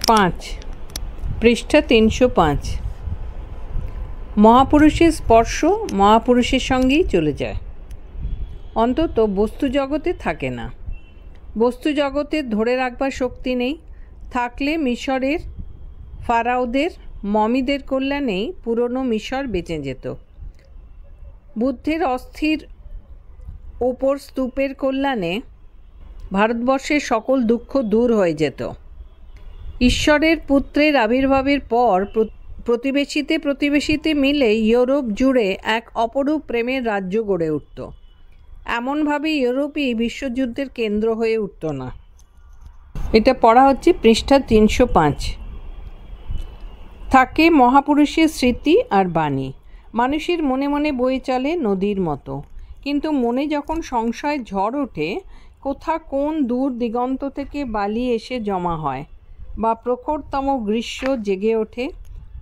5 পৃষ্ঠা 305। মহাপুরুষের স্পর্শ মহাপুরুষের সঙ্গেই চলে যায়, অন্তত বস্তু জগতে থাকে না। বস্তু জগতে ধরে রাখবার শক্তি নেই, থাকলে মিশরের ফারাওদের মমিদের কল্যাণেই পুরনো মিশর বেঁচে যেত। বুদ্ধের অস্থির ওপর স্তূপের কল্যাণে ভারতবর্ষের সকল দুঃখ দূর হয়ে যেত। ঈশ্বরের পুত্রের আবির্ভাবের পর প্রতিবেশীতে মিলে ইউরোপ জুড়ে এক অপরূপ প্রেমের রাজ্য গড়ে উঠত। এমনভাবে ইউরোপই বিশ্বযুদ্ধের কেন্দ্র হয়ে উঠত না। এটা পড়া হচ্ছে পৃষ্ঠা 305। থাকে মহাপুরুষের স্মৃতি আর বাণী। মানুষের মনে মনে বয়ে চলে নদীর মতো, কিন্তু মনে যখন সংশয় ঝড় ওঠে, কোন দূর দিগন্ত থেকে বালি এসে জমা হয়, বা প্রখরতম গ্রীষ্ম জেগে ওঠে,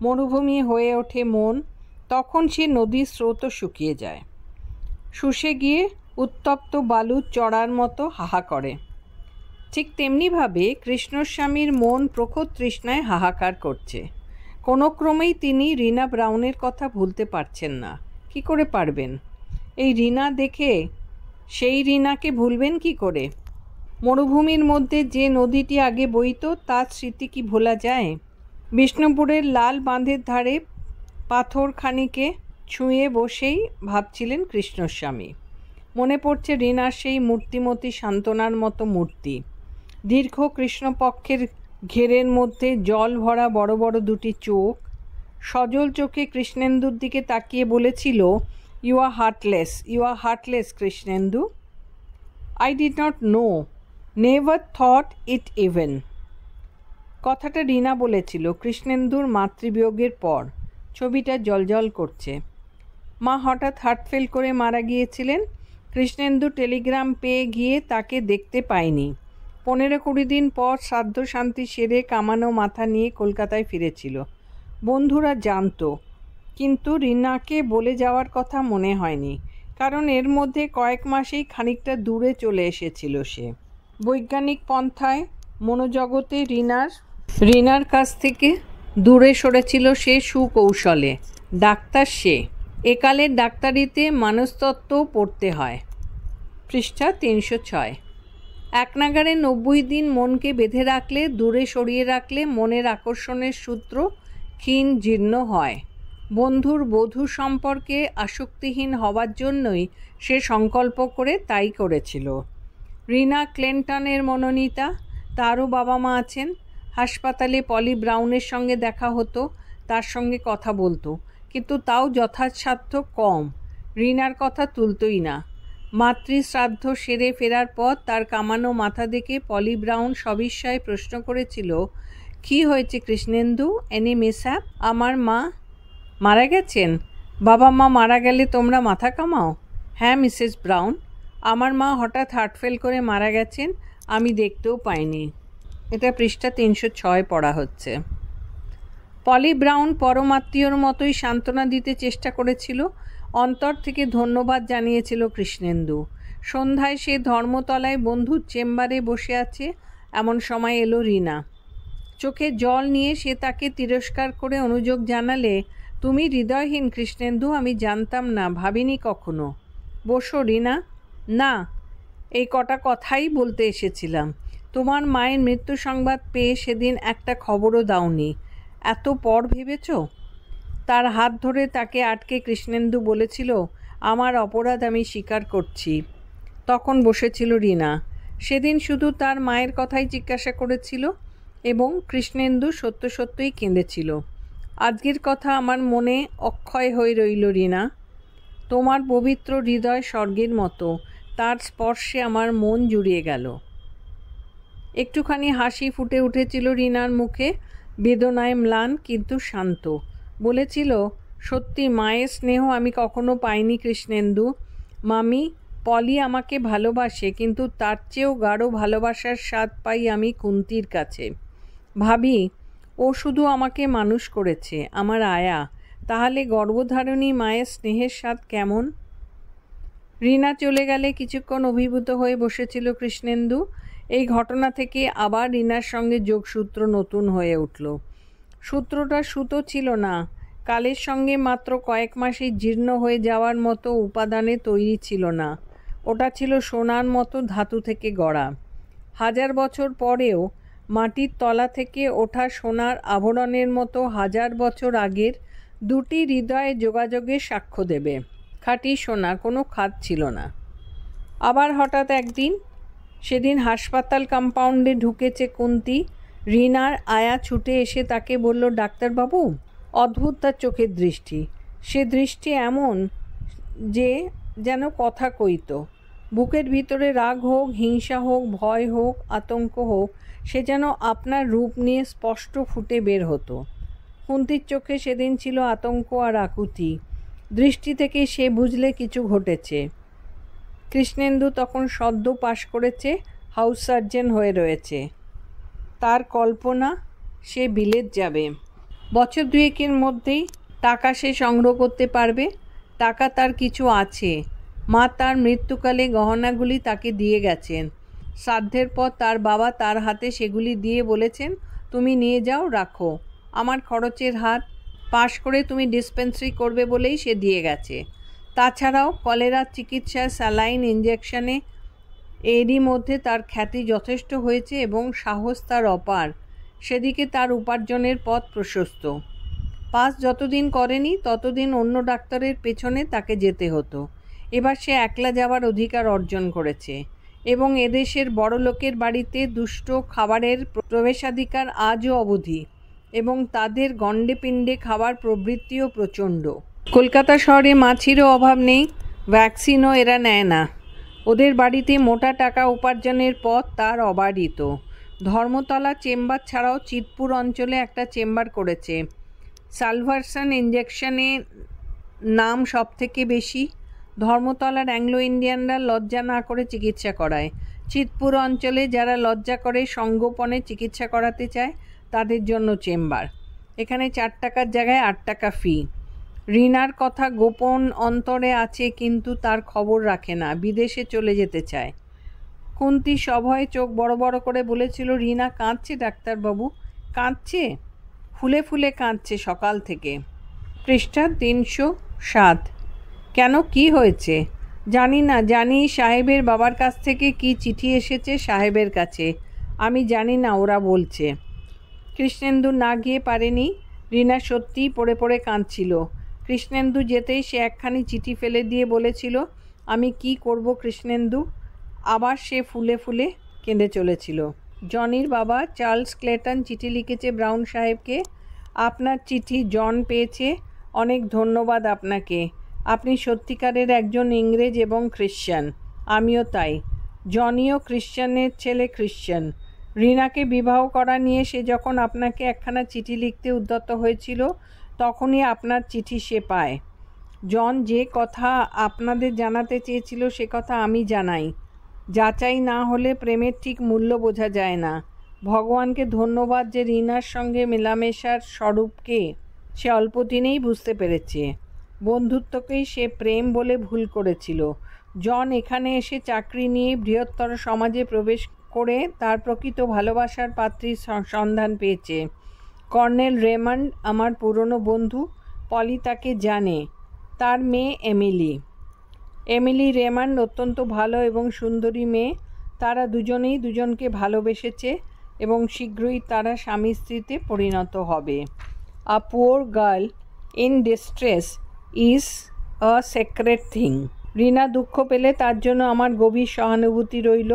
মরুভূমি হয়ে ওঠে মন, তখন সে নদীর স্রোতও শুকিয়ে যায়, শুষে গিয়ে উত্তপ্ত বালুর চড়ার মতো হাহা করে। ঠিক তেমনিভাবে কৃষ্ণস্বামীর মন প্রখর তৃষ্ণায় হাহাকার করছে। কোনো ক্রমেই তিনি রীনা ব্রাউনের কথা ভুলতে পারছেন না। কি করে পারবেন? এই রীনা দেখে সেই রীনাকে ভুলবেন কি করে? মরুভূমির মধ্যে যে নদীটি আগে বইত, তার স্মৃতি কি ভোলা যায়? বিষ্ণুপুরের লাল বাঁধের ধারে পাথরখানিকে ছুঁয়ে বসেই ভাবছিলেন কৃষ্ণস্বামী। মনে পড়ছে রীনার সেই মূর্তিমতী সান্ত্বনার মতো মূর্তি। দীর্ঘ কৃষ্ণপক্ষের ঘেরের মধ্যে জল ভরা বড় বড় দুটি চোখ, সজল চোখে কৃষ্ণেন্দুর দিকে তাকিয়ে বলেছিল, you are heartless Krishnendu. I did not know, never thought it even. কথাটা রীনা বলেছিল কৃষ্ণেন্দুর মাতৃবিয়োগের পর। ছবিটা জলজল করছে। মা হঠাৎ হার্ট ফেল করে মারা গিয়েছিলেন। কৃষ্ণেন্দু টেলিগ্রাম পেয়ে গিয়ে তাকে দেখতে পায়নি। 15-20 দিন পর শ্রাদ্ধ শান্তি সেরে কামানো মাথা নিয়ে কলকাতায় ফিরেছিল। বন্ধুরা জানতো, কিন্তু রীনাকে বলে যাওয়ার কথা মনে হয়নি, কারণ এর মধ্যে কয়েক মাসেই খানিকটা দূরে চলে এসেছিল সে। বৈজ্ঞানিক পন্থায় মনোজগতে রীনার কাছ থেকে দূরে সরেছিল সে সুকৌশলে। ডাক্তার সে। একালের ডাক্তারিতে মানসতত্ত্বও পড়তে হয়। পৃষ্ঠা 306। এক নাগারে 90 দিন মনকে বেঁধে রাখলে, দূরে সরিয়ে রাখলে মনের আকর্ষণের সূত্র ক্ষীণ জীর্ণ হয়। বন্ধুর বধূ সম্পর্কে আসক্তিহীন হওয়ার জন্যই সে সংকল্প করে তাই করেছিল। রীনা ক্লেনটনের মনোনীতা, তারও বাবা মা আছেন। হাসপাতালে পলি ব্রাউনের সঙ্গে দেখা হতো, তার সঙ্গে কথা বলতো, কিন্তু তাও যথাসাধ্য কম। রীনার কথা তুলতই না। মাতৃশ্রাদ্ধ সেরে ফেরার পর তার কামানো মাথা দেখে পলি ব্রাউন সবিস্ময়ে প্রশ্ন করেছিল, কী হয়েছে কৃষ্ণেন্দু? এনি মিসহ্যাপ? আমার মা মারা গেছেন? বাবা মা মারা গেলে তোমরা মাথা কামাও? হ্যাঁ মিসেস ব্রাউন, আমার মা হঠাৎ হার্ট ফেল করে মারা গেছেন, আমি দেখতেও পাইনি। এটা পৃষ্ঠা 306 পড়া হচ্ছে। পলি ব্রাউন পরমাত্মীয়র মতোই সান্ত্বনা দিতে চেষ্টা করেছিল, অন্তর থেকে ধন্যবাদ জানিয়েছিল কৃষ্ণেন্দু। সন্ধ্যায় সে ধর্মতলায় বন্ধুর চেম্বারে বসে আছে, এমন সময় এলো রীনা। চোখে জল নিয়ে সে তাকে তিরস্কার করে অনুযোগ জানালে, তুমি হৃদয়হীন কৃষ্ণেন্দু, আমি জানতাম না, ভাবিনি কখনো। বসো রীনা। না, এই কটা কথাই বলতে এসেছিলাম। তোমার মায়ের মৃত্যু সংবাদ পেয়ে সেদিন একটা খবরও দাওনি, এত পর ভেবেছ? তার হাত ধরে তাকে আটকে কৃষ্ণেন্দু বলেছিল, আমার অপরাধ আমি স্বীকার করছি। তখন বসেছিল রীনা। সেদিন শুধু তার মায়ের কথাই জিজ্ঞাসা করেছিল এবং কৃষ্ণেন্দু সত্য সত্যই কেঁদেছিল। আজকের কথা আমার মনে অক্ষয় হয়ে রইল রীনা। তোমার পবিত্র হৃদয় স্বর্গের মতো, তার স্পর্শে আমার মন জুড়িয়ে গেল। একটুখানি হাসি ফুটে উঠেছিল রীনার মুখে, বেদনায় ম্লান কিন্তু শান্ত। বলেছিল, সত্যি মায়ের স্নেহ আমি কখনো পাইনি কৃষ্ণেন্দু। মামি, পলি আমাকে ভালোবাসে, কিন্তু তার চেয়েও গাঢ় ভালোবাসার স্বাদ পাই আমি কুন্তির কাছে। ভাবি, ও শুধু আমাকে মানুষ করেছে, আমার আয়া, তাহলে গর্ভধারিণী মায়ের স্নেহের স্বাদ কেমন? রীনা চলে গেলে কিছুক্ষণ অভিভূত হয়ে বসেছিল কৃষ্ণেন্দু। এই ঘটনা থেকে আবার রিনার সঙ্গে যোগসূত্র নতুন হয়ে উঠল। সূত্রটা সুতো ছিল না, কালের সঙ্গে মাত্র কয়েক মাসে জীর্ণ হয়ে যাওয়ার মতো উপাদানে তৈরি ছিল না, ওটা ছিল সোনার মতো ধাতু থেকে গড়া। 1000 বছর পরেও মাটির তলা থেকে ওঠা সোনার আভরণের মতো 1000 বছর আগের দুটি হৃদয়ে যোগাযোগের সাক্ষ্য দেবে। খাঁটি সোনা, কোনো খাদ ছিল না। আবার হঠাৎ একদিন, সেদিন হাসপাতাল কম্পাউন্ডে ঢুকেছে কুন্তি। রিনার আয়া ছুটে এসে তাকে বলল, ডাক্তারবাবু। অদ্ভুত তার চোখের দৃষ্টি। সে দৃষ্টি এমন যে যেন কথা কইত। বুকের ভিতরে রাগ হোক, হিংসা হোক, ভয় হোক, আতঙ্ক হোক, সে যেন আপনার রূপ নিয়ে স্পষ্ট ফুটে বের হতো। কুন্তির চোখে সেদিন ছিল আতঙ্ক আর আকুতি। দৃষ্টি থেকে সে বুঝলে কিছু ঘটেছে। কৃষ্ণেন্দু তখন সদ্য পাশ করেছে, হাউস সার্জন হয়ে রয়েছে। তার কল্পনা সে বিলেত যাবে। বছর দুয়েকের মধ্যেই টাকা সে সংগ্রহ করতে পারবে। টাকা তার কিছু আছে। মা তার মৃত্যুকালে গহনাগুলি তাকে দিয়ে গেছেন। শ্রাদ্ধের পর তার বাবা তার হাতে সেগুলি দিয়ে বলেছেন, তুমি নিয়ে যাও, রাখো। আমার খরচের হাত পাশ করে তুমি ডিসপেন্সারি করবে বলেই সে দিয়ে গেছে। তাছাড়াও কলেরার চিকিৎসা, স্যালাইন, ইঞ্জেকশনে এরই মধ্যে তার খ্যাতি যথেষ্ট হয়েছে এবং সাহস তার অপার। সেদিকে তার উপার্জনের পথ প্রশস্ত। পাস যতদিন করেনি ততদিন অন্য ডাক্তারের পেছনে তাকে যেতে হতো। এবার সে একলা যাওয়ার অধিকার অর্জন করেছে এবং এদেশের বড়লোকের বাড়িতে দুষ্ট খাবারের প্রবেশাধিকার আজও অবধি এবং তাদের গণ্ডে পিণ্ডে খাবার প্রবৃত্তিও প্রচণ্ড। কলকাতা শহরে মাছিরও অভাব নেই, ভ্যাকসিনও এরা নেয় না। ওদের বাড়িতে মোটা টাকা উপার্জনের পথ তার অবারিত। ধর্মতলা চেম্বার ছাড়াও চিতপুর অঞ্চলে একটা চেম্বার করেছে। সালভারসান ইঞ্জেকশনে নাম সব থেকে বেশি। ধর্মতলার অ্যাংলো ইন্ডিয়ানরা লজ্জা না করে চিকিৎসা করায়। চিতপুর অঞ্চলে যারা লজ্জা করে সঙ্গোপনে চিকিৎসা করাতে চায় তাদের জন্য চেম্বার। এখানে 4 টাকার জায়গায় 8 টাকা ফি। রিনার কথা গোপন অন্তরে আছে, কিন্তু তার খবর রাখে না, বিদেশে চলে যেতে চায়। কুন্তি সভয়ে চোখ বড় বড় করে বলেছিল, রিনা কাঁদছে ডাক্তারবাবু, কাঁদছে, ফুলে ফুলে কাঁদছে সকাল থেকে। পৃষ্ঠা 307। কেন, কি হয়েছে? জানি না, জানি সাহেবের বাবার কাছ থেকে কি চিঠি এসেছে সাহেবের কাছে। আমি জানি না, ওরা বলছে। কৃষ্ণেন্দু না গিয়ে পারেনি। রিনা সত্যিই পড়ে পড়ে কাঁদছিল। কৃষ্ণেন্দু যেতেই সে একখানি চিঠি ফেলে দিয়ে বলেছিল, আমি কি করব কৃষ্ণেন্দু? আবার সে ফুলে ফুলে কেঁদে চলেছিল। জনির বাবা চার্লস ক্লেটন চিঠি লিখেছে ব্রাউন সাহেবকে। আপনার চিঠি জন পেয়েছে। অনেক ধন্যবাদ আপনাকে। আপনি সত্যিকারের একজন ইংরেজ এবং খ্রিশ্চান। আমিও তাই। জনিও খ্রিশ্চানের ছেলে, খ্রিশ্চান। রিনাকে বিবাহ করা নিয়ে সে যখন আপনাকে একখানা চিঠি লিখতে উদ্যত হয়েছিল তখনই আপনার চিঠি সে পায়। জন যে কথা আপনাদের জানাতে চেয়েছিল সে কথা আমি জানাই। যাচাই না হলে প্রেমের ঠিক মূল্য বোঝা যায় না। ভগবানকে ধন্যবাদ যে রিনার সঙ্গে মেলামেশার স্বরূপকে সে অল্প দিনেই বুঝতে পেরেছে। বন্ধুত্বকেই সে প্রেম বলে ভুল করেছিল। জন এখানে এসে চাকরি নিয়ে বৃহত্তর সমাজে প্রবেশ করে তার প্রকৃত ভালোবাসার পাত্রীর সন্ধান পেয়েছে। কর্নেল রেমন্ড আমার পুরনো বন্ধু। পলি তাকে জানে। তার মেয়ে এমিলি রেমন্ড অত্যন্ত ভালো এবং সুন্দরী মেয়ে। তারা দুজনেই দুজনকে ভালোবেসেছে এবং শীঘ্রই তারা স্বামী স্ত্রীতে পরিণত হবে। A poor girl in distress is a sacred thing. Rina দুঃখ পেলে তার জন্য আমার গভীর সহানুভূতি রইল।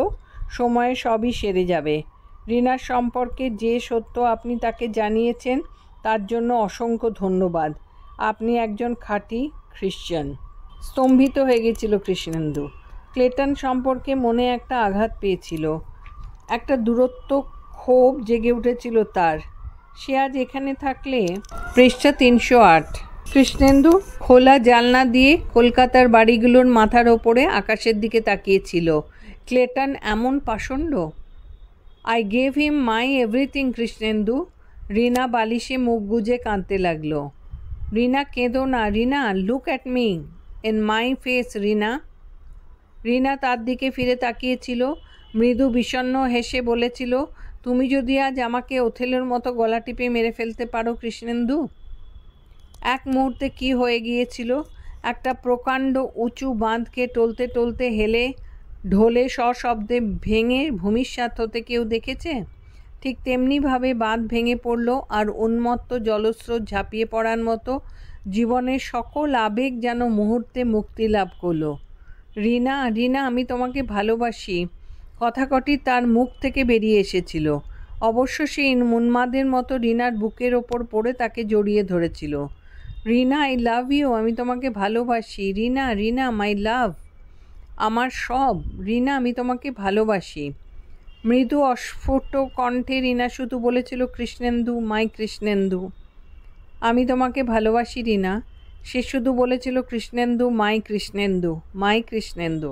সময়ে সবই সেরে যাবে। রিনার সম্পর্কে যে সত্য আপনি তাকে জানিয়েছেন তার জন্য অসংখ্য ধন্যবাদ। আপনি একজন খাঁটি খ্রিশ্চান। স্তম্ভিত হয়ে গেছিল কৃষ্ণেন্দু। ক্লেটন সম্পর্কে মনে একটা আঘাত পেয়েছিল। একটা দূরত্ব, ক্ষোভ জেগে উঠেছিল তার। সে আজ এখানে থাকলে। পৃষ্ঠা 308। কৃষ্ণেন্দু খোলা জানলা দিয়ে কলকাতার বাড়িগুলোর মাথার ওপরে আকাশের দিকে তাকিয়েছিল। ক্লেটন এমন পাষণ্ড। I gave him my everything Krishnendu. Rina বালিশে মুখ গুজে কাঁদতে লাগলো। রিনা, কেঁদো না Rina, look at me in my face Rina. Rina তার দিকে ফিরে তাকিয়েছিল। মৃদু বিষণ্ণ হেসে বলেছিল, তুমি যদি আজ আমাকে ওথেলোর মতো গলা টিপে মেরে ফেলতে পারো কৃষ্ণেন্দু। এক মুহূর্তে কি হয়ে গিয়েছিল, একটা প্রকাণ্ড উঁচু বাঁধকে টলতে টলতে হেলে ঢলে সশব্দে ভেঙে ভূমিসাৎ হতে কেউ দেখেছে? ঠিক তেমনিভাবে বাঁধ ভেঙে পড়ল, আর উন্মত্ত জলস্রোত ঝাঁপিয়ে পড়ার মতো জীবনের সকল আবেগ যেন মুহূর্তে মুক্তি লাভ করলো। রিনা, রিনা, আমি তোমাকে ভালোবাসি, কথা কটি তার মুখ থেকে বেরিয়ে এসেছিল। অবশ্য সেই উন্মাদের মতো রিনার বুকের ওপর পড়ে তাকে জড়িয়ে ধরেছিল। রিনা, আই লাভ ইউ, আমি তোমাকে ভালোবাসি। রিনা, রিনা, মাই লাভ, আমার সব। রিনা, আমি তোমাকে ভালোবাসি। মৃদু অস্ফুট কণ্ঠে রিনা শুধু বলেছিল, কৃষ্ণেন্দু, মাই কৃষ্ণেন্দু, আমি তোমাকে ভালোবাসি রিনা। সে শুধু বলেছিল, কৃষ্ণেন্দু, মাই কৃষ্ণেন্দু, মাই কৃষ্ণেন্দু।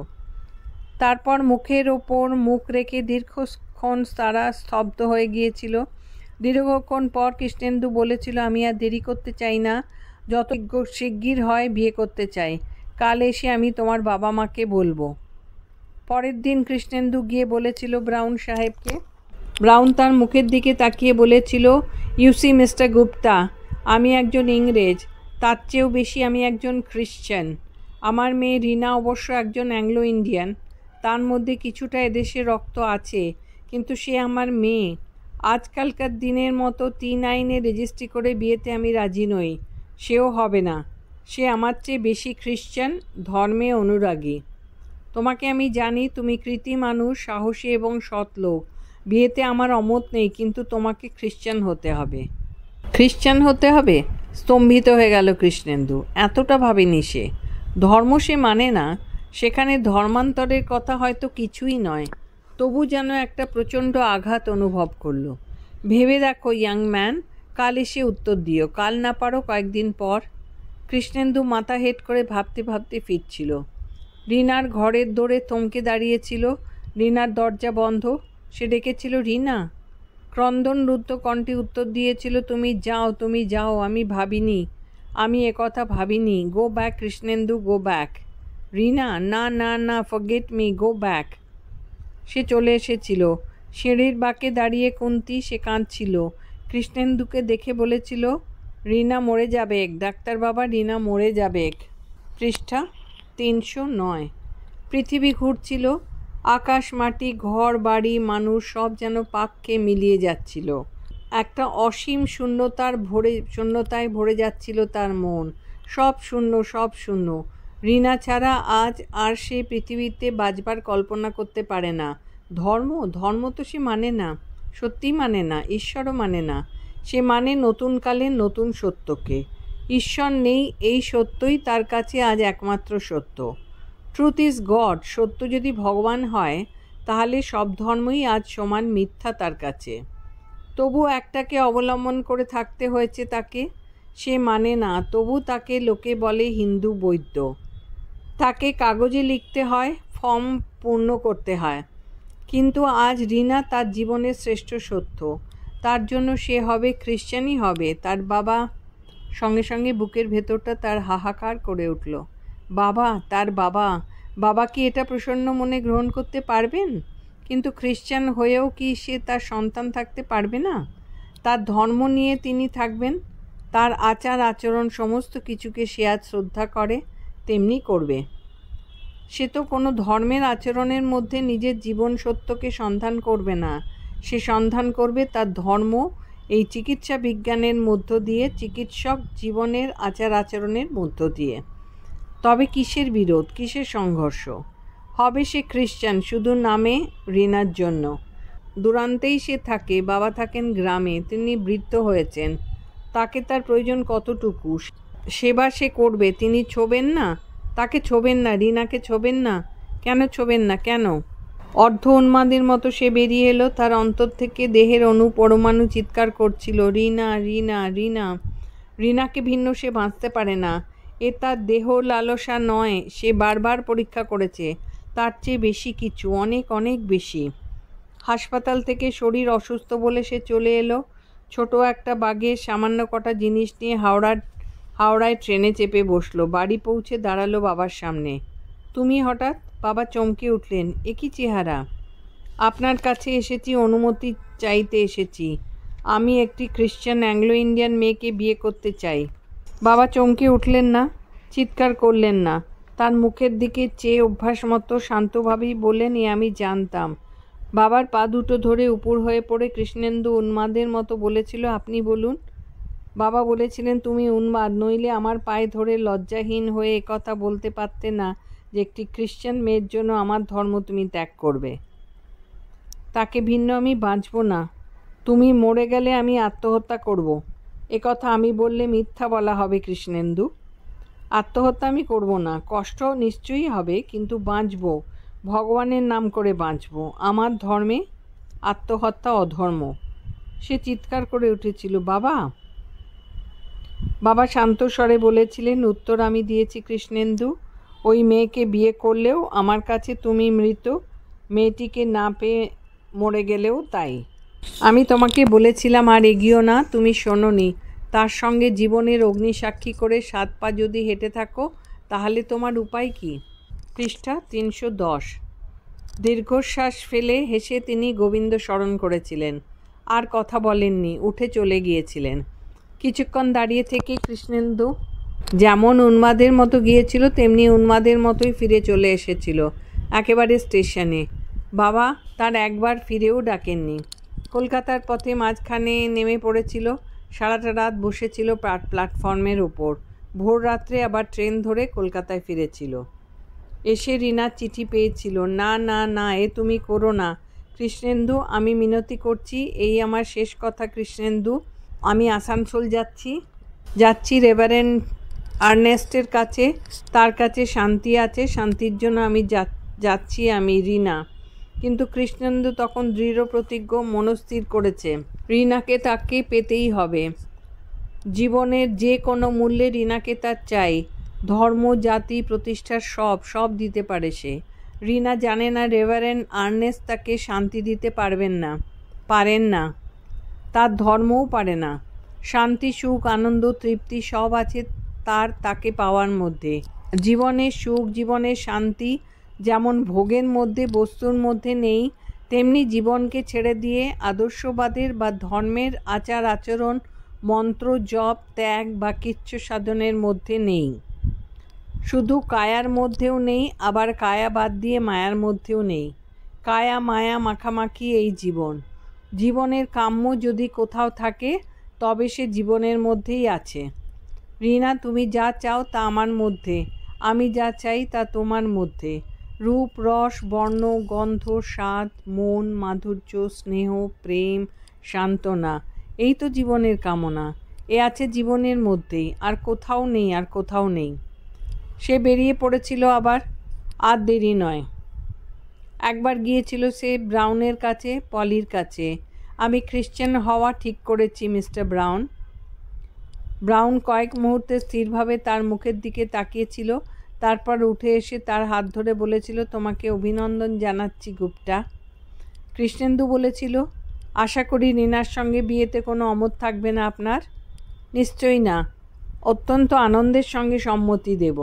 তারপর মুখের ওপর মুখ রেখে দীর্ঘক্ষণ তারা স্তব্ধ হয়ে গিয়েছিল। দীর্ঘক্ষণ পর কৃষ্ণেন্দু বলেছিল, আমি আর দেরি করতে চাই না, যত শিগগির হয় বিয়ে করতে চাই। কাল এসে আমি তোমার বাবা মাকে বলবো। পরের দিন কৃষ্ণেন্দু গিয়ে বলেছিল ব্রাউন সাহেবকে। ব্রাউন তার মুখের দিকে তাকিয়ে বলেছিল, ইউসি মিস্টার গুপ্তা, আমি একজন ইংরেজ, তার চেয়েও বেশি আমি একজন খ্রিশ্চান। আমার মেয়ে রিনা অবশ্য একজন অ্যাংলো ইন্ডিয়ান, তার মধ্যে কিছুটা এদেশের রক্ত আছে, কিন্তু সে আমার মেয়ে। আজকালকার দিনের মতো 3 আইনে রেজিস্ট্রি করে বিয়েতে আমি রাজি নই, সেও হবে না। সে আমার চেয়ে বেশি খ্রিশ্চান, ধর্মে অনুরাগী। তোমাকে আমি জানি, তুমি কৃতী মানুষ, সাহসী এবং সৎ লোক। বিয়েতে আমার অমত নেই, কিন্তু তোমাকে খ্রিশ্চান হতে হবে। খ্রিশ্চান হতে হবে? স্তম্ভিত হয়ে গেল কৃষ্ণেন্দু। এতটা ভাবেনি সে। ধর্ম সে মানে না, সেখানে ধর্মান্তরের কথা হয়তো কিছুই নয়। তবু যেন একটা প্রচণ্ড আঘাত অনুভব করল। ভেবে দেখো ইয়াং ম্যান, কাল এসে উত্তর দিও, কাল না পারো কয়েকদিন পর। কৃষ্ণেন্দু মাথা হেট করে ভাবতে ভাবতে ফিরছিল। রিনার ঘরের দোরে থমকে দাঁড়িয়েছিল। রিনার দরজা বন্ধ। সে ডেকেছিল, রিনা। ক্রন্দন রুদ্ধ কণ্ঠে উত্তর দিয়েছিল, তুমি যাও, তুমি যাও, আমি ভাবিনি, আমি একথা ভাবিনি। Go back Krishnendu, go back. Rina, না না না, ফরগেট মি, গো ব্যাক। সে চলে এসেছিল। সিঁড়ির বাঁকে দাঁড়িয়ে কুন্তি, সে কাঁদছিল। কৃষ্ণেন্দুকে দেখে বলেছিল, রিনা মরে যাবে, ডাক্তার বাবা, রিনা মরে যাবে। পৃষ্ঠা 309। পৃথিবী ঘুরছিল। আকাশ, মাটি, ঘর, বাড়ি, মানুষ সব যেন পাক খেয়ে মিলিয়ে যাচ্ছিল। একটা অসীম শূন্যতায় ভরে যাচ্ছিল তার মন। সব শূন্য, সব শূন্য। রিনা ছাড়া আজ আর সে পৃথিবীতে বাঁচবার কল্পনা করতে পারে না। ধর্ম তো সে মানে না, সত্যি মানে না, ঈশ্বরও মানে না। সে মানে নতুন কালের নতুন সত্যকে। ঈশ্বর নেই, এই সত্যই তার কাছে আজ একমাত্র সত্য। Truth is god. সত্য যদি ভগবান হয়, তাহলে সব ধর্মই আজ সমান মিথ্যা তার কাছে। তবু একটাকে অবলম্বন করে থাকতে হয়েছে তাকে। সে মানে না, তবু তাকে লোকে বলে হিন্দু বৈদ্য। তাকে কাগজে লিখতে হয়, ফর্ম পূর্ণ করতে হয়। কিন্তু আজ রিনা তার জীবনের শ্রেষ্ঠ সত্য। তার জন্য সে হবে, খ্রিশ্চানই হবে। তার বাবা। সঙ্গে সঙ্গে বুকের ভেতরটা তার হাহাকার করে উঠল। বাবা, তার বাবা। বাবা কি এটা প্রসন্ন মনে গ্রহণ করতে পারবেন? কিন্তু খ্রিশ্চান হয়েও কি সে তার সন্তান থাকতে পারবে না? তার ধর্ম নিয়ে তিনি থাকবেন। তার আচার আচরণ সমস্ত কিছুকে সে আজ শ্রদ্ধা করে, তেমনি করবে। সে তো কোনো ধর্মের আচরণের মধ্যে নিজের জীবন সত্যকে সন্ধান করবে না। সে সন্ধান করবে তার ধর্ম এই চিকিৎসা বিজ্ঞানের মধ্য দিয়ে, চিকিৎসক জীবনের আচার আচরণের মধ্য দিয়ে। তবে কিসের বিরোধ, কিসের সংঘর্ষ? হবে সে খ্রিশ্চান শুধু নামে, রিনার জন্য। দূরান্তেই সে থাকে, বাবা থাকেন গ্রামে, তিনি বৃদ্ধ হয়েছেন। তাকে তার প্রয়োজন কতটুকু? সেবা সে করবে, তিনি ছোবেন না? তাকে ছোবেন না, রিনাকে ছোবেন না? কেন ছোবেন না, কেন? অর্ধ উন্মাদের মতো সে বেরিয়ে এলো। তার অন্তর থেকে দেহের পরমাণু চিৎকার করছিল, রিনা, রিনা, রিনা। রিনাকে ভিন্ন সে বাঁচতে পারে না। এ তার দেহ লালসা নয়, সে বারবার পরীক্ষা করেছে। তার চেয়ে বেশি কিছু, অনেক অনেক বেশি। হাসপাতাল থেকে শরীর অসুস্থ বলে সে চলে এলো। ছোট একটা বাগে সামান্য কটা জিনিস নিয়ে হাওড়ায় ট্রেনে চেপে বসলো। বাড়ি পৌঁছে দাঁড়ালো বাবার সামনে। তুমি হঠাৎ? বাবা চমকে উঠলেন। এ কী চেহারা! আপনার কাছে এসেছি, অনুমতি চাইতে এসেছি। আমি একটি খ্রিশ্চান অ্যাংলো ইন্ডিয়ান মেয়েকে বিয়ে করতে চাই। বাবা চমকে উঠলেন না, চিৎকার করলেন না। তার মুখের দিকে চেয়ে অভ্যাস মতো শান্তভাবেই বললেন, এ আমি জানতাম। বাবার পা দুটো ধরে উপর হয়ে পড়ে কৃষ্ণেন্দু উন্মাদের মতো বলেছিল, আপনি বলুন। বাবা বলেছিলেন, তুমি উন্মাদ, নইলে আমার পায়ে ধরে লজ্জাহীন হয়ে একথা বলতে পারতে না যে একটি খ্রিশ্চান মেয়ের জন্য আমার ধর্ম তুমি ত্যাগ করবে। তাকে ভিন্ন আমি বাঁচব না। তুমি মরে গেলে আমি আত্মহত্যা করব। একথা আমি বললে মিথ্যা বলা হবে কৃষ্ণেন্দু। আত্মহত্যা আমি করব না, কষ্ট নিশ্চয়ই হবে, কিন্তু বাঁচব, ভগবানের নাম করে বাঁচব। আমার ধর্মে আত্মহত্যা অধর্ম। সে চিৎকার করে উঠেছিল, বাবা। বাবা শান্ত স্বরে বলেছিলেন, উত্তর আমি দিয়েছি কৃষ্ণেন্দু। ওই মেয়েকে বিয়ে করলেও আমার কাছে তুমি মৃত, মেয়েটিকে না পেয়ে মরে গেলেও তাই। আমি তোমাকে বলেছিলাম আর এগিয়েও না, তুমি শোনোনি। তার সঙ্গে জীবনের অগ্নিসাক্ষী করে 7 পা যদি হেঁটে থাকো, তাহলে তোমার উপায় কি? পৃষ্ঠা 310। দীর্ঘশ্বাস ফেলে হেসে তিনি গোবিন্দ স্মরণ করেছিলেন। আর কথা বলেননি, উঠে চলে গিয়েছিলেন। কিছুক্ষণ দাঁড়িয়ে থেকে কৃষ্ণেন্দু যেমন উন্মাদের মতো গিয়েছিল, তেমনি উন্মাদের মতোই ফিরে চলে এসেছিল একেবারে স্টেশনে। বাবা তার একবার ফিরেও ডাকেননি। কলকাতার পথে মাঝখানে নেমে পড়েছিল, সারাটা রাত বসেছিল প্ল্যাটফর্মের ওপর। ভোর রাত্রে আবার ট্রেন ধরে কলকাতায় ফিরেছিল। এসে রিনার চিঠি পেয়েছিল। না না না, এ তুমি করো না কৃষ্ণেন্দু, আমি মিনতি করছি, এই আমার শেষ কথা কৃষ্ণেন্দু। আমি আসানসোল যাচ্ছি রেভারেন্ড আর্নেস্টের কাছে। তার কাছে শান্তি আছে, শান্তির জন্য আমি যাচ্ছি, আমি রিনা। কিন্তু কৃষ্ণেন্দু তখন দৃঢ় প্রতিজ্ঞ, মনস্থির করেছে রিনাকে তাকে পেতেই হবে। জীবনের যে কোনো মূল্যে রিনাকে তার চাই। ধর্ম, জাতি, প্রতিষ্ঠার সব দিতে পারে সে। রিনা জানে না রেভারেন্ড আর্নেস্ট তাকে শান্তি দিতে পারেন না, তার ধর্মও পারে না। শান্তি, সুখ, আনন্দ, তৃপ্তি সব আছে তাকে পাওয়ার মধ্যে। জীবনের সুখ, জীবনের শান্তি যেমন ভোগের মধ্যে, বস্তুর মধ্যে নেই, তেমনি জীবনকে ছেড়ে দিয়ে আদর্শবাদের বা ধর্মের আচার আচরণ, মন্ত্র জপ, ত্যাগ বা কিচ্ছু সাধনের মধ্যে নেই। শুধু কায়ার মধ্যেও নেই, আবার কায়া বাদ দিয়ে মায়ার মধ্যেও নেই। কায়া মায়া মাখামাখি এই জীবন। জীবনের কাম্য যদি কোথাও থাকে, তবে সে জীবনের মধ্যেই আছে। রিনা, তুমি যা চাও তা আমার মধ্যে, আমি যা চাই তা তোমার মধ্যে। রূপ, রস, বর্ণ, গন্ধ, স্বাদ, মন, মাধুর্য, স্নেহ, প্রেম, সান্ত্বনা, এই তো জীবনের কামনা। এ আছে জীবনের মধ্যেই, আর কোথাও নেই। সে বেরিয়ে পড়েছিল আবার। আর দেরি নয়। একবার গিয়েছিল সে ব্রাউনের কাছে, পলির কাছে। আমি খ্রিশ্চান হওয়া ঠিক করেছি মিস্টার ব্রাউন। ব্রাউন কয়েক মুহূর্তে স্থিরভাবে তার মুখের দিকে তাকিয়েছিল, তারপর উঠে এসে তার হাত ধরে বলেছিল, তোমাকে অভিনন্দন জানাচ্ছি গুপ্তা। কৃষ্ণেন্দু বলেছিল, আশা করি রিনার সঙ্গে বিয়েতে কোনো অমত থাকবে না আপনার? নিশ্চয়ই না, অত্যন্ত আনন্দের সঙ্গে সম্মতি দেব।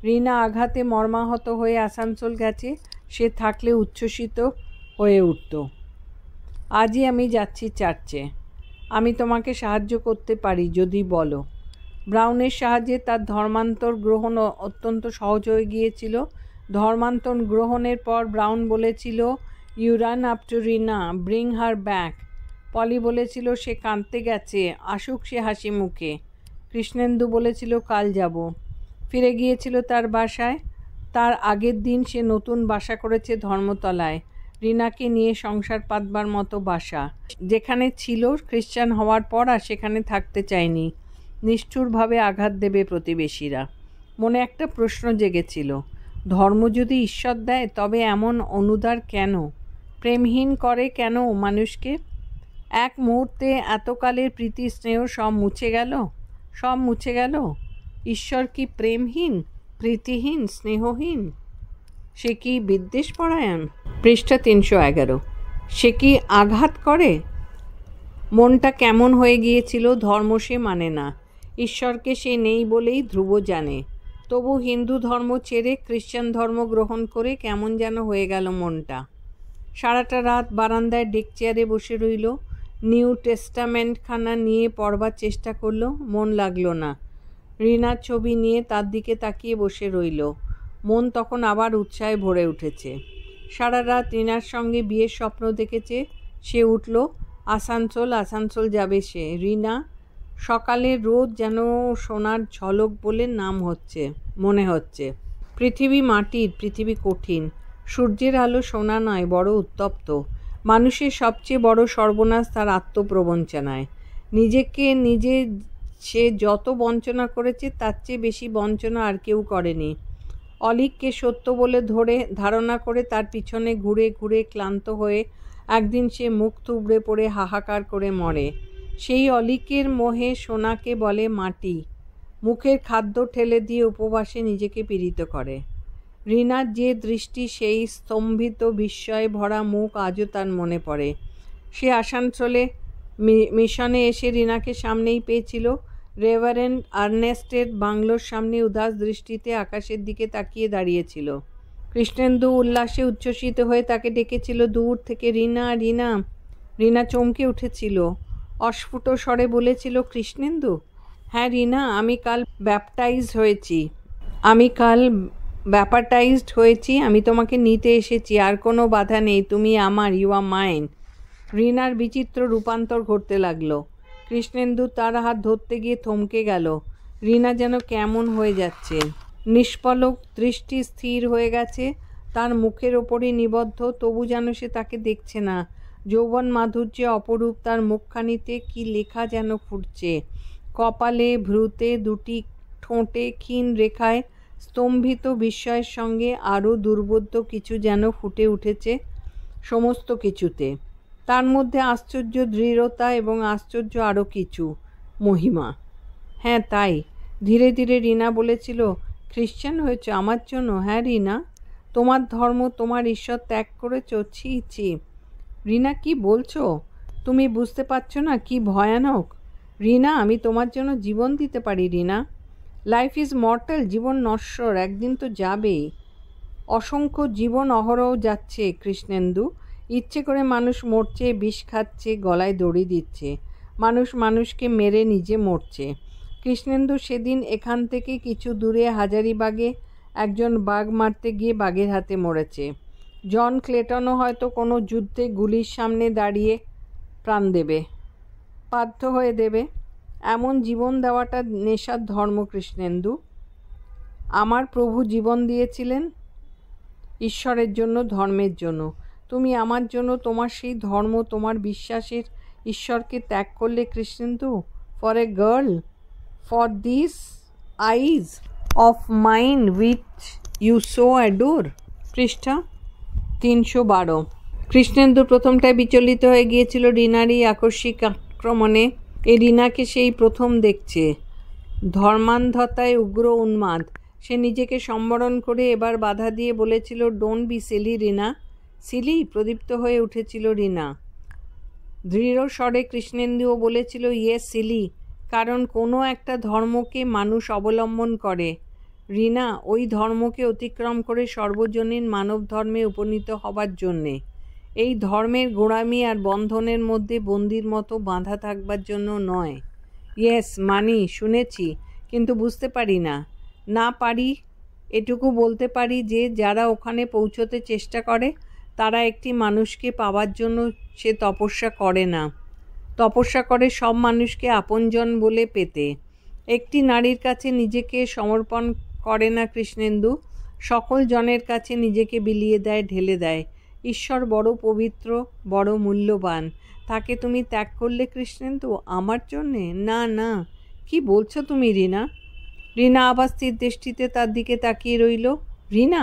রিনা আঘাতে মর্মাহত হয়ে আসানসোল গেছে, সে থাকলে উচ্ছ্বসিত হয়ে উঠত। আজই আমি যাচ্ছি চার্চে। আমি তোমাকে সাহায্য করতে পারি যদি বলো। ব্রাউনের সাহায্যে তার ধর্মান্তর গ্রহণ অত্যন্ত সহজ হয়ে গিয়েছিল। ধর্মান্তর গ্রহণের পর ব্রাউন বলেছিল, you run up to Rina, bring her back. Polly বলেছিল, সে কাঁদতে গেছে, আসুক সে হাসি মুখে। কৃষ্ণেন্দু বলেছিল, কাল যাব। ফিরে গিয়েছিল তার বাসায়। তার আগের দিন সে নতুন বাসা করেছে ধর্মতলায়, রিনাকে নিয়ে সংসার পাতবার মতো বাসা। যেখানে ছিল খ্রিশ্চান হওয়ার পর আর সেখানে থাকতে চায়নি। নিষ্ঠুরভাবে আঘাত দেবে প্রতিবেশীরা। মনে একটা প্রশ্ন জেগেছিল, ধর্ম যদি ঈশ্বর দেয়, তবে এমন অনুদার কেন? প্রেমহীন করে কেন মানুষকে? এক মুহূর্তে এতকালের প্রীতি স্নেহ সব মুছে গেল। ঈশ্বর কি প্রেমহীন, প্রীতিহীন, স্নেহহীন? সে কি বিদ্বেষপরায়ণ? পৃষ্ঠা 311। সে কি আঘাত করে? মনটা কেমন হয়ে গিয়েছিল। ধর্ম সে মানে না, ঈশ্বরকে সে নেই বলেই ধ্রুব জানে। তবু হিন্দু ধর্ম ছেড়ে খ্রিশ্চান ধর্ম গ্রহণ করে কেমন যেন হয়ে গেল মনটা। সারাটা রাত বারান্দায় ডেক চেয়ারে বসে রইল। নিউ টেস্টামেন্টখানা নিয়ে পড়বার চেষ্টা করলো, মন লাগলো না। রিনার ছবি নিয়ে তার দিকে তাকিয়ে বসে রইল। মন তখন আবার উৎসাহে ভরে উঠেছে। সারা রাত রিনার সঙ্গে বিয়ের স্বপ্ন দেখেছে। সে উঠল, আসানসোল যাবে সে। রিনা সকালে রোদ যেন সোনার ঝলক বলে মনে হচ্ছে। পৃথিবী মাটির, পৃথিবী কঠিন। সূর্যের আলো সোনা নয়, বড় উত্তপ্ত। মানুষের সবচেয়ে বড় সর্বনাশ তার আত্মপ্রবঞ্চনায়। নিজেকে নিজে সে যত বঞ্চনা করেছে তার চেয়ে বেশি বঞ্চনা আর কেউ করেনি। অলিককে সত্য বলে ধারণা করে তার পিছনে ঘুরে ঘুরে ক্লান্ত হয়ে একদিন সে মুখ থুবড়ে পড়ে হাহাকার করে মরে। সেই অলিকের মোহে সোনাকে বলে মাটি। মুখের খাদ্য ঠেলে দিয়ে উপবাসে নিজেকে পীড়িত করে। রিনার যে দৃষ্টি, সেই স্তম্ভিত বিস্ময়ে ভরা মুখ আজও তার মনে পড়ে। সে আসানসোলে মিশনে এসে রিনাকে সামনেই পেয়েছিল। রেভারেন্ড আর্নেস্টের বাংলোর সামনে উদাস দৃষ্টিতে আকাশের দিকে তাকিয়ে দাঁড়িয়েছিল। কৃষ্ণেন্দু উল্লাসে উচ্ছ্বসিত হয়ে তাকে ডেকেছিল দূর থেকে, রিনা রিনা। রিনা চমকে উঠেছিল, অস্ফুট স্বরে বলেছিল, কৃষ্ণেন্দু? হ্যাঁ রিনা, আমি কাল ব্যাপারটাইজড হয়েছি। আমি তোমাকে নিতে এসেছি। আর কোনো বাধা নেই, তুমি আমার, ইউ আর মাইন। রিনার বিচিত্র রূপান্তর ঘটতে লাগলো। কৃষ্ণেন্দু তার হাত ধরতে গিয়ে থমকে গেল। রিনা যেন কেমন হয়ে যাচ্ছে। নিষ্পলক দৃষ্টি স্থির হয়ে গেছে, তার মুখের ওপরই নিবদ্ধ, তবু যেন সে তাকে দেখছে না। যৌবন মাধুর্যে অপরূপ তার মুখখানিতে কি লেখা যেন ফুটছে। কপালে, ভ্রুতে, দুটি ঠোঁটে ক্ষীণ রেখায় স্তম্ভিত বিস্ময়ের সঙ্গে আরও দুর্বোধ্য কিছু যেন ফুটে উঠেছে সমস্ত কিছুতে। তার মধ্যে আশ্চর্য দৃঢ়তা এবং আশ্চর্য আরও কিছু, মহিমা। হ্যাঁ তাই। ধীরে ধীরে রিনা বলেছিল, খ্রিশ্চান হয়েছ আমার জন্য? হ্যাঁ রিনা, তোমার ধর্ম, তোমার ঈশ্বর ত্যাগ করেছ? ছি ছি। রিনা, কি বলছো? তুমি বুঝতে পারছো না কি ভয়ানক? রিনা, আমি তোমার জন্য জীবন দিতে পারি রিনা। লাইফ ইজ মর্টাল, জীবন নশ্বর, একদিন তো যাবেই। অসংখ্য জীবন অহরহ যাচ্ছে কৃষ্ণেন্দু। ইচ্ছে করে মানুষ মরছে, বিষ খাচ্ছে, গলায় দড়ি দিচ্ছে। মানুষ মানুষকে মেরে নিজে মরছে। কৃষ্ণেন্দু সেদিন এখান থেকে কিছু দূরে হাজারিবাগে একজন বাঘ মারতে গিয়ে বাঘের হাতে মরেছে। জন ক্লেটনও হয়তো কোনো যুদ্ধে গুলির সামনে দাঁড়িয়ে বাধ্য হয়ে দেবে। এমন জীবন দেওয়াটা নেশার ধর্ম কৃষ্ণেন্দু। আমার প্রভু জীবন দিয়েছিলেন ঈশ্বরের জন্য, ধর্মের জন্য। তুমি আমার জন্য তোমার সেই ধর্ম, তোমার বিশ্বাসের ঈশ্বরকে ত্যাগ করলে Krishnendu, for a girl, for this eyes of mine which you so adore. পৃষ্ঠা 312। কৃষ্ণেন্দু প্রথমটায় বিচলিত হয়ে গিয়েছিল রিনারই আকস্মিক আক্রমণে। এই রিনাকে সেই প্রথম দেখছে, ধর্মান্ধতায় উগ্র উন্মাদ। সে নিজেকে সম্বরণ করে এবার বাধা দিয়ে বলেছিল, don't be silly Rina. Silly? প্রদীপ্ত হয়ে উঠেছিল রিনা। দৃঢ় স্বরে কৃষ্ণেন্দুও বলেছিল, ইয়েস সিলি, কারণ কোনো একটা ধর্মকে মানুষ অবলম্বন করে রিনা, ওই ধর্মকে অতিক্রম করে সর্বজনীন মানব ধর্মে উপনীত হবার জন্যে। এই ধর্মের গোঁড়ামি আর বন্ধনের মধ্যে বন্দির মতো বাঁধা থাকবার জন্য নয়। ইয়েস মানি, শুনেছি, কিন্তু বুঝতে পারি না। না পারি এটুকু বলতে পারি যে যারা ওখানে পৌঁছতে চেষ্টা করে তারা একটি মানুষকে পাওয়ার জন্য সে তপস্যা করে না, তপস্যা করে সব মানুষকে আপনজন বলে পেতে। একটি নারীর কাছে নিজেকে সমর্পণ করে না কৃষ্ণেন্দু, সকল জনের কাছে নিজেকে বিলিয়ে দেয়, ঢেলে দেয়। ঈশ্বর বড় পবিত্র, বড় মূল্যবান, তাকে তুমি ত্যাগ করলে কৃষ্ণেন্দু আমার জন্যে? না না, কি বলছো তুমি রিনা? রিনা আবার স্থির দৃষ্টিতে তার দিকে তাকিয়ে রইল। রিনা?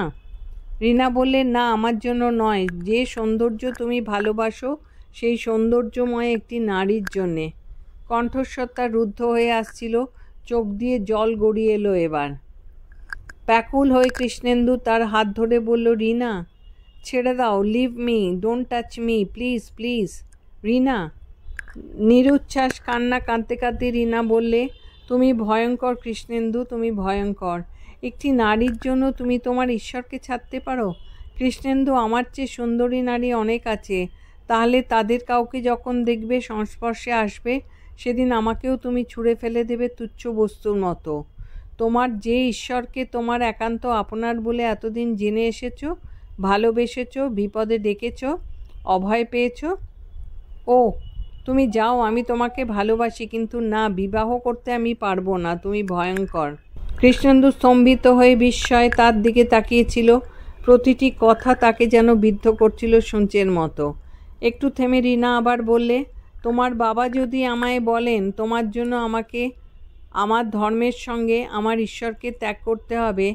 রিনা বললে, না, আমার জন্য নয়। যে সৌন্দর্য তুমি ভালোবাসো সেই সৌন্দর্যময় একটি নারীর জন্যে। কণ্ঠস্বর তার রুদ্ধ হয়ে আসছিল, চোখ দিয়ে জল গড়িয়ে এলো এবার। ব্যাকুল হয়ে কৃষ্ণেন্দু তার হাত ধরে বলল, রিনা ছেড়ে দাও, leave me, don't touch me, please please. Rina নিরুচ্ছ্বাস কান্না কাঁদতে কাঁদতে রিনা বললে, তুমি ভয়ঙ্কর কৃষ্ণেন্দু, তুমি ভয়ঙ্কর। একটি নারীর জন্য তুমি তোমার ঈশ্বরকে ছাড়তে পারো? কৃষ্ণেন্দু, আমার চেয়ে সুন্দরী নারী অনেক আছে, তাহলে তাদের কাউকে যখন দেখবে সংস্পর্শে আসবে, সেদিন আমাকেও তুমি ছুঁড়ে ফেলে দেবে তুচ্ছ বস্তুর মতো। তোমার যে ঈশ্বরকে তোমার একান্ত আপনার বলে এতদিন জেনে এসেছো, ভালোবেসেছ, বিপদে ডেকেছ, অভয় পেয়েছ, ও তুমি যাও, আমি তোমাকে ভালোবাসি, কিন্তু না, বিবাহ করতে আমি পারবো না, তুমি ভয়ঙ্কর। কৃষ্ণেন্দু স্তম্ভিত হয়ে বিস্ময়ে তার দিকে তাকিয়েছিল। প্রতিটি কথা তাকে যেন বিদ্ধ করছিল সূঁচের মতো। একটু থেমে রিনা আবার বললে, তোমার বাবা যদি আমায় বলেন তোমার জন্য আমাকে আমার ধর্মের সঙ্গে আমার ঈশ্বরকে ত্যাগ করতে হবে,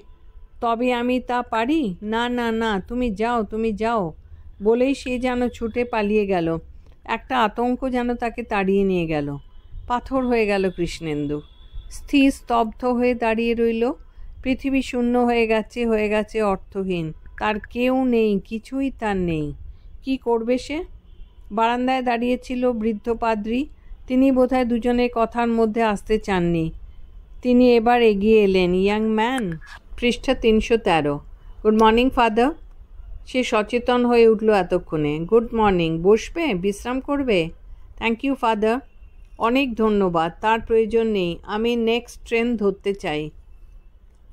তবে আমি তা পারি? না না না, তুমি যাও, তুমি যাও বলেই সে যেন ছুটে পালিয়ে গেল। একটা আতঙ্ক যেন তাকে তাড়িয়ে নিয়ে গেল। পাথর হয়ে গেল কৃষ্ণেন্দু। স্থির স্তব্ধ হয়ে দাঁড়িয়ে রইল। পৃথিবী শূন্য হয়ে গেছে অর্থহীন। তার কেউ নেই, কিছুই তার নেই। কি করবে সে? বারান্দায় দাঁড়িয়েছিল বৃদ্ধ পাদ্রী। তিনি বোধহয় দুজনের কথার মধ্যে আসতে চাননি। তিনি এবার এগিয়ে এলেন। ইয়াং ম্যান, পৃষ্ঠা 313। Good morning father. সে সচেতন হয়ে উঠল এতক্ষণে। Good morning. বসবে? বিশ্রাম করবে? Thank you father. অনেক ধন্যবাদ, তার প্রয়োজন নেই, আমি নেক্সট ট্রেন ধরতে চাই।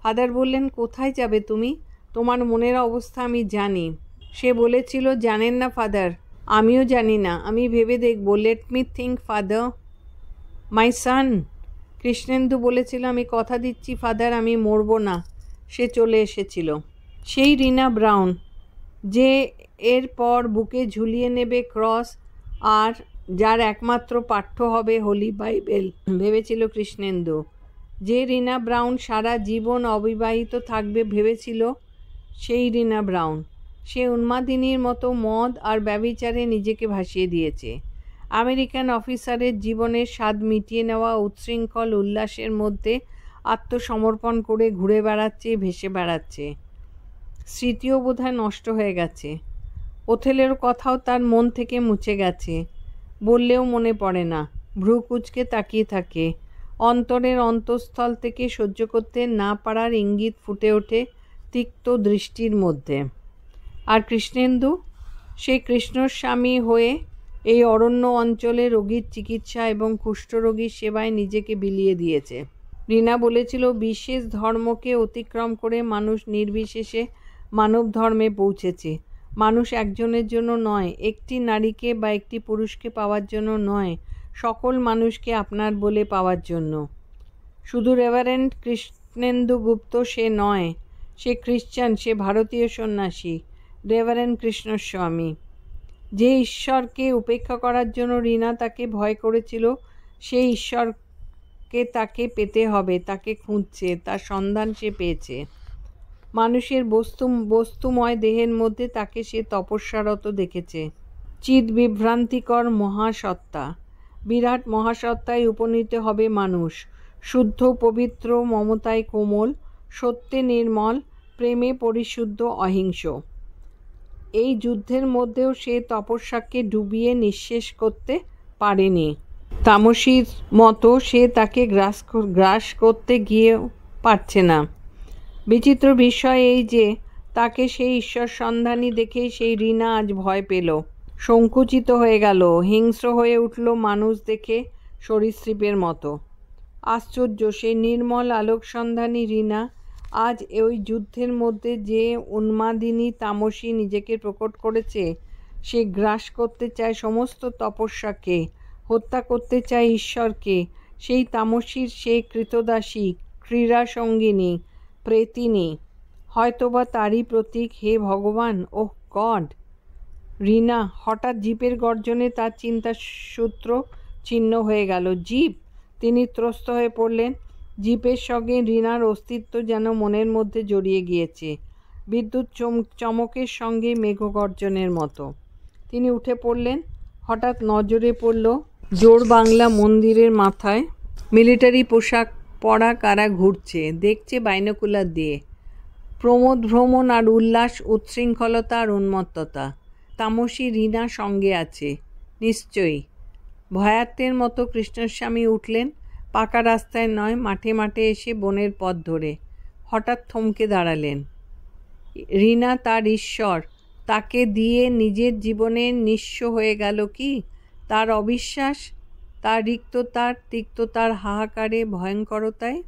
ফাদার বললেন, কোথায় যাবে তুমি? তোমার মনের অবস্থা আমি জানি। সে বলেছিল, জানেন না ফাদার? আমিও জানি না, আমি ভেবে দেখব। Let me think father. My son, Krishnendu বলেছিল, আমি কথা দিচ্ছি ফাদার, আমি মরব না। সে চলে এসেছিল। সেই রিনা ব্রাউন, যে এরপর বুকে ঝুলিয়ে নেবে ক্রস আর যার একমাত্র পাঠ্য হবে হোলি বাইবেল, ভেবেছিল কৃষ্ণেন্দু। যে রিনা ব্রাউন সারা জীবন অবিবাহিত থাকবে ভেবেছিল, সেই রিনা ব্রাউন। সে উন্মাদিনীর মতো মদ আর ব্যভিচারে নিজেকে ভাসিয়ে দিয়েছে। আমেরিকান অফিসারের জীবনের স্বাদ মিটিয়ে নেওয়া উচ্ছৃঙ্খল উল্লাসের মধ্যে আত্মসমর্পণ করে ঘুরে বেড়াচ্ছে, ভেসে বেড়াচ্ছে। স্মৃতিও বোধহয় নষ্ট হয়ে গেছে। ওথেলের কথাও তার মন থেকে মুছে গেছে। বললেও মনে পড়ে না। ভ্রু কুঁচকে তাকিয়ে থাকে। অন্তরের অন্তঃস্থল থেকে সহ্য করতে না পারার ইঙ্গিত ফুটে ওঠে তিক্ত দৃষ্টির মধ্যে। আর কৃষ্ণেন্দু, সে কৃষ্ণস্বামী হয়ে এই অরণ্য অঞ্চলে রোগীর চিকিৎসা এবং কুষ্ঠরোগীর সেবায় নিজেকে বিলিয়ে দিয়েছে। রিনা বলেছিল, বিশেষ ধর্মকে অতিক্রম করে মানুষ নির্বিশেষে মানব ধর্মে পৌঁছেছে। মানুষ একজনের জন্য নয়, একটি নারীকে বা একটি পুরুষকে পাওয়ার জন্য নয়, সকল মানুষকে আপনার বলে পাওয়ার জন্য। শুধু রেভারেন্ড কৃষ্ণেন্দু গুপ্ত সে নয়, সে খ্রিশ্চান, সে ভারতীয় সন্ন্যাসী, রেভারেন্ড কৃষ্ণস্বামী। যে ঈশ্বরকে উপেক্ষা করার জন্য রিনা তাকে ভয় করেছিল, সেই ঈশ্বরকে তাকে পেতে হবে। তাকে খুঁজছে, তার সন্ধান সে পেয়েছে। মানুষের বস্তুময় দেহের মধ্যে তাকে সে তপস্যারত দেখেছে। চিৎ বিভ্রান্তিকর মহাসত্তা, বিরাট মহাসত্তায় উপনীত হবে মানুষ। শুদ্ধ, পবিত্র, মমতায় কোমল, সত্যে নির্মল, প্রেমে পরিশুদ্ধ, অহিংস। এই যুদ্ধের মধ্যেও সে তপস্যাকে ডুবিয়ে নিঃশেষ করতে পারেনি। তামসীর মতো সে তাকে গ্রাস করতে গিয়েও পারছে না। বিচিত্র বিষয় এই যে, তাকে সেই ঈশ্বর সন্ধানী দেখেই সেই রিনা আজ ভয় পেল, সংকুচিত হয়ে গেল, হিংস্র হয়ে উঠল মানুষ দেখে সরীসৃপের মতো। আশ্চর্য, সেই নির্মল আলোক সন্ধানী রিনা আজ ওই যুদ্ধের মধ্যে যে উন্মাদিনী তামসী নিজেকে প্রকট করেছে। সে গ্রাস করতে চায় সমস্ত তপস্যাকে, হত্যা করতে চায় ঈশ্বরকে। সেই তামসীর সেই কৃতদাসী, ক্রীড়া সঙ্গিনী, প্রেতিনী, হয়তোবা তারই প্রতীক। হে ভগবান, ওহ গড! রিনা, হঠাৎ জিপের গর্জনে তার চিন্তার সূত্র ছিন্ন হয়ে গেল। জিপ! তিনি ত্রস্ত হয়ে পড়লেন। জিপের সঙ্গে রিনার অস্তিত্ব যেন মনের মধ্যে জড়িয়ে গিয়েছে, বিদ্যুৎ চমকের সঙ্গে মেঘগর্জনের মতো। তিনি উঠে পড়লেন। হঠাৎ নজরে পড়ল জোড়বাংলা মন্দিরের মাথায় মিলিটারি পোশাক পরা কারা ঘুরছে, দেখছে বাইনোকুলার দিয়ে। প্রমোদ ভ্রমণ আর উল্লাস, উচ্ছৃঙ্খলতা আর উন্মত্ততা। তামসী রিনা সঙ্গে আছে নিশ্চয়ই। ভয়ার্তের মতো কৃষ্ণস্বামী উঠলেন। পাকা রাস্তায় নয়, মাঠে মাঠে এসে বনের পথ ধরে। হঠাৎ থমকে দাঁড়ালেন। রিনা তার ঈশ্বর, তাকে দিয়ে নিজের জীবনে নিঃস্ব হয়ে গেল কি? তার অবিশ্বাস, তার তিক্ততার হাহাকারে, ভয়ঙ্করতায়।